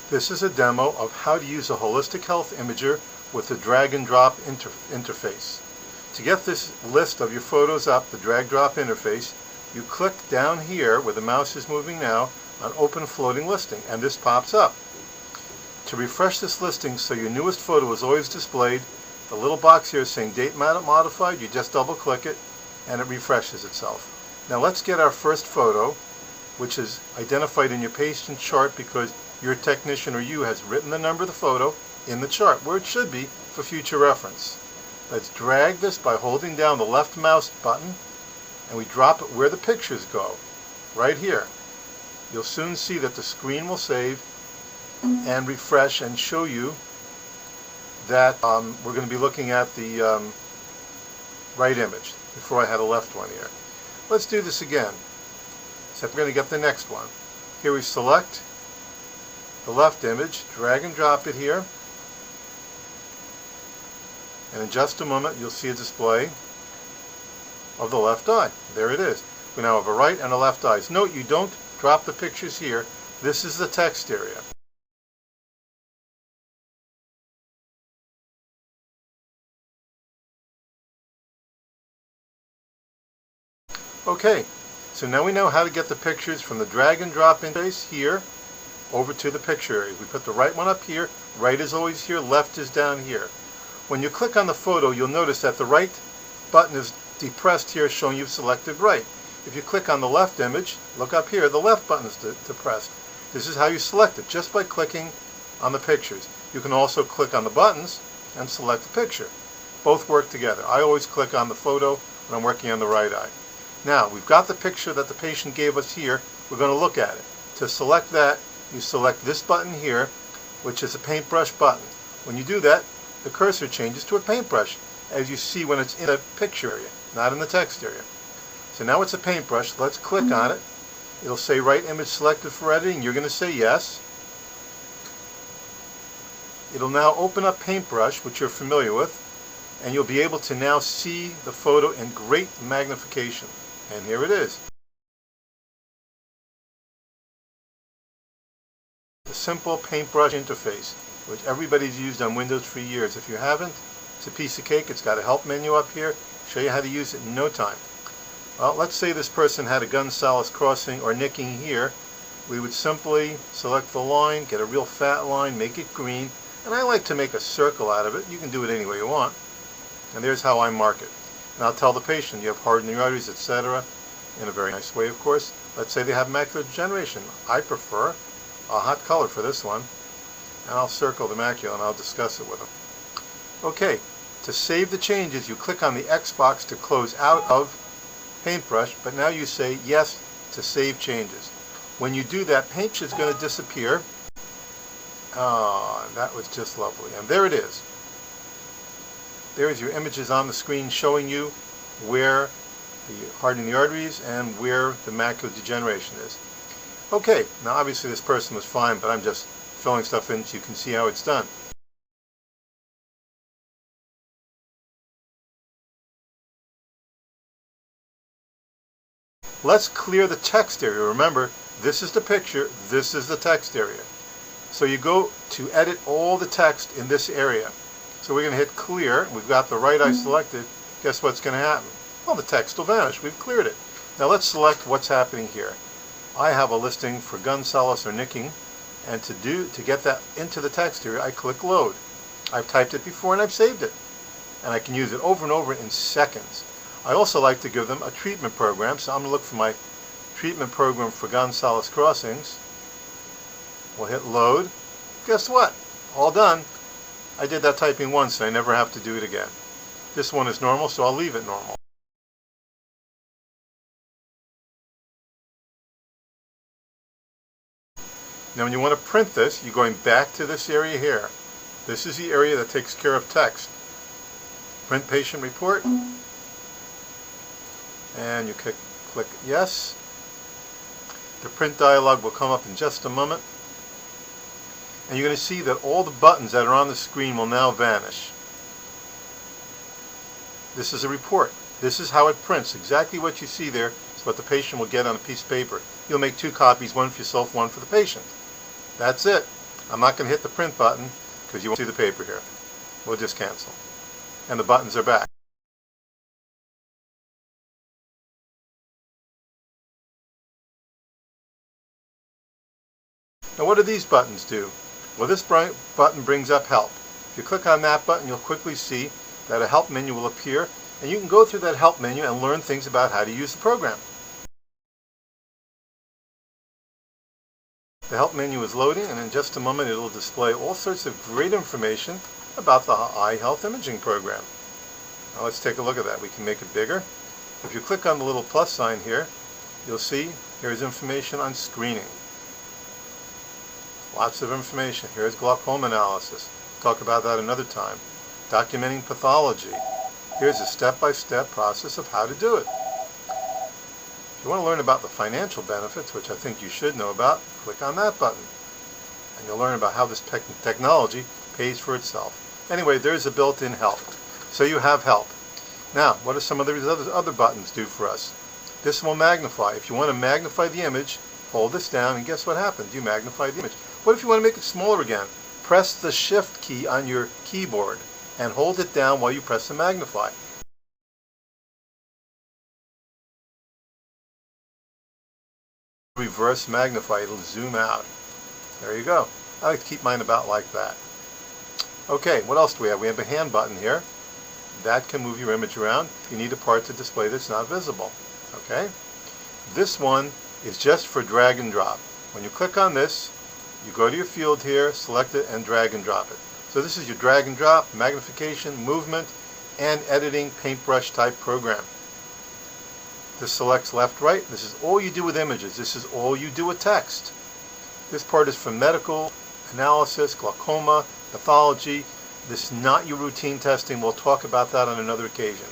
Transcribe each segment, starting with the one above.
This is a demo of how to use a holistic health imager with the drag and drop interface. To get this list of your photos up, the drag drop interface, you click down here where the mouse is moving now on open floating listing, and this pops up. To refresh this listing so your newest photo is always displayed, the little box here saying date modified, you just double click it and it refreshes itself. Now let's get our first photo, which is identified in your patient chart because your technician or you has written the number of the photo in the chart where it should be for future reference. Let's drag this by holding down the left mouse button and we drop it where the pictures go, right here. You'll soon see that the screen will save and refresh and show you that we're going to be looking at the right image. Before I had a left one here. Let's do this again. Except we're going to get the next one. Here we select the left image, drag and drop it here, and in just a moment you'll see a display of the left eye. There it is. We now have a right and a left eye. Note you don't drop the pictures here. This is the text area. Okay, so now we know how to get the pictures from the drag and drop interface here over to the picture area. We put the right one up here, right is always here, left is down here. When you click on the photo, you'll notice that the right button is depressed here, showing you've selected right. If you click on the left image, look up here, the left button is depressed. This is how you select it, just by clicking on the pictures. You can also click on the buttons and select the picture. Both work together. I always click on the photo when I'm working on the right eye. Now, we've got the picture that the patient gave us here. We're going to look at it. To select that, you select this button here, which is a paintbrush button. When you do that, the cursor changes to a paintbrush, as you see when it's in the picture area, not in the text area. So now it's a paintbrush. Let's click on it. It'll say right image selected for editing. You're going to say yes. It'll now open up Paintbrush, which you're familiar with, and you'll be able to now see the photo in great magnification. And here it is. The simple paintbrush interface, which everybody's used on Windows for years. If you haven't, it's a piece of cake. It's got a help menu up here. Show you how to use it in no time. Well, let's say this person had a Gunsalis crossing or nicking here. We would simply select the line, get a real fat line, make it green, and I like to make a circle out of it. You can do it any way you want. And there's how I mark it. And I'll tell the patient you have hardening arteries, etc. in a very nice way, of course. Let's say they have macular degeneration. I prefer a hot color for this one. And I'll circle the macula and I'll discuss it with them. Okay, to save the changes, you click on the X box to close out of Paintbrush, but now you say yes to save changes. When you do that, paint is going to disappear. Oh, that was just lovely. And there it is. There's your images on the screen showing you where the hardening the arteries and where the macular degeneration is. Okay, now obviously this person was fine, but I'm just filling stuff in so you can see how it's done. Let's clear the text area. Remember, this is the picture, this is the text area. So you go to edit all the text in this area. So we're going to hit clear. We've got the right eye selected. Guess what's going to happen? Well, the text will vanish. We've cleared it. Now let's select what's happening here. I have a listing for Gunsalis or nicking, and to get that into the text area, I click load. I've typed it before and I've saved it. And I can use it over and over in seconds. I also like to give them a treatment program, so I'm going to look for my treatment program for Gunsalis crossings. We'll hit load. Guess what? All done. I did that typing once and I never have to do it again. This one is normal, so I'll leave it normal. Now when you want to print this, you're going back to this area here. This is the area that takes care of text. Print patient report. And you click yes. The print dialog will come up in just a moment. And you're going to see that all the buttons that are on the screen will now vanish. This is a report. This is how it prints. Exactly what you see there is what the patient will get on a piece of paper. You'll make 2 copies, one for yourself, one for the patient. That's it. I'm not going to hit the print button because you won't see the paper here. We'll just cancel. And the buttons are back. Now what do these buttons do? Well, this button brings up help. If you click on that button, you'll quickly see that a help menu will appear, and you can go through that help menu and learn things about how to use the program. The help menu is loading, and in just a moment it will display all sorts of great information about the eye health imaging program. Now let's take a look at that. We can make it bigger. If you click on the little plus sign here, you'll see here's information on screening. Lots of information. Here's glaucoma analysis. Talk about that another time. Documenting pathology. Here's a step-by-step process of how to do it. If you want to learn about the financial benefits, which I think you should know about, click on that button. And you'll learn about how this technology pays for itself. Anyway, there's a built-in help. So you have help. Now, what do some of these other buttons do for us? This will magnify. If you want to magnify the image, hold this down, and guess what happens? You magnify the image. What if you want to make it smaller again? Press the Shift key on your keyboard and hold it down while you press the magnify. Reverse magnify, it'll zoom out. There you go. I like to keep mine about like that. Okay, what else do we have? We have a hand button here. That can move your image around if you need a part to display that's not visible. Okay? This one is just for drag and drop. When you click on this, you go to your field here, select it, and drag and drop it. So this is your drag and drop, magnification, movement, and editing paintbrush type program. This selects left, right. This is all you do with images. This is all you do with text. This part is for medical analysis, glaucoma, pathology. This is not your routine testing. We'll talk about that on another occasion.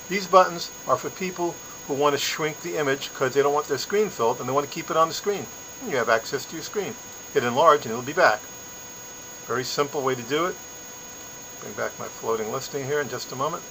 These buttons are for people who want to shrink the image because they don't want their screen filled and they want to keep it on the screen. And you have access to your screen. Hit enlarge and it'll be back. Very simple way to do it. Bring back my floating listing here in just a moment.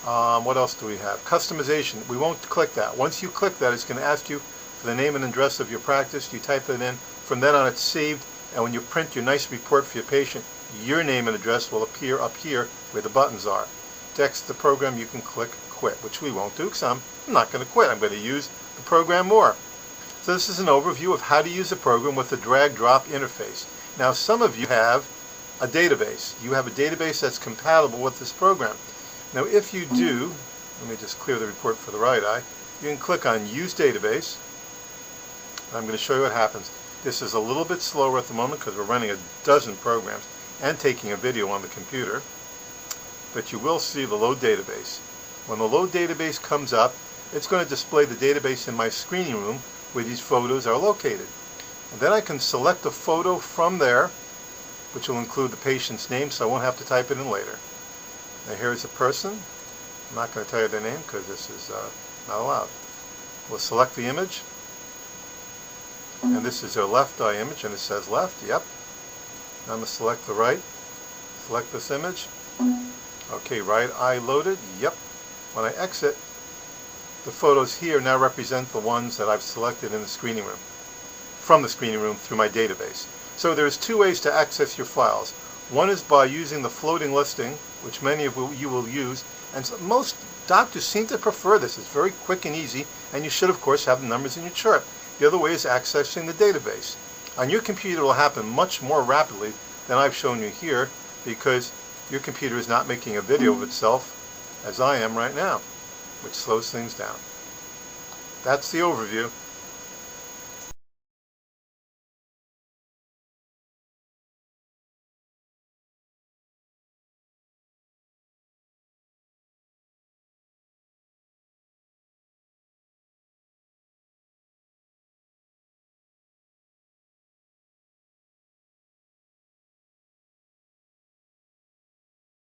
What else do we have? Customization. We won't click that. Once you click that, it's going to ask you for the name and address of your practice. You type that in. From then on, it's saved. And when you print your nice report for your patient, your name and address will appear up here where the buttons are. To exit the program, you can click quit, which we won't do because I'm not going to quit. I'm going to use the program more. So this is an overview of how to use a program with a drag-drop interface. Now, some of you have a database. You have a database that's compatible with this program. Now, if you do, let me just clear the report for the right eye. You can click on Use Database. I'm going to show you what happens. This is a little bit slower at the moment because we're running a dozen programs and taking a video on the computer. But you will see the Load Database. When the Load Database comes up, it's going to display the database in my screening room where these photos are located. And then I can select a photo from there, which will include the patient's name, so I won't have to type it in later. Now here's a person. I'm not going to tell you their name because this is not allowed. We'll select the image. And this is their left eye image, and it says left. Yep. Now I'm going to select the right. Select this image. Okay, right eye loaded. Yep. When I exit, the photos here now represent the ones that I've selected in the screening room, from the screening room through my database. So there's two ways to access your files. One is by using the floating listing, which many of you will use, and most doctors seem to prefer this. It's very quick and easy, and you should, of course, have the numbers in your chart. The other way is accessing the database. On your computer, it will happen much more rapidly than I've shown you here because your computer is not making a video of itself as I am right now, which slows things down. That's the overview.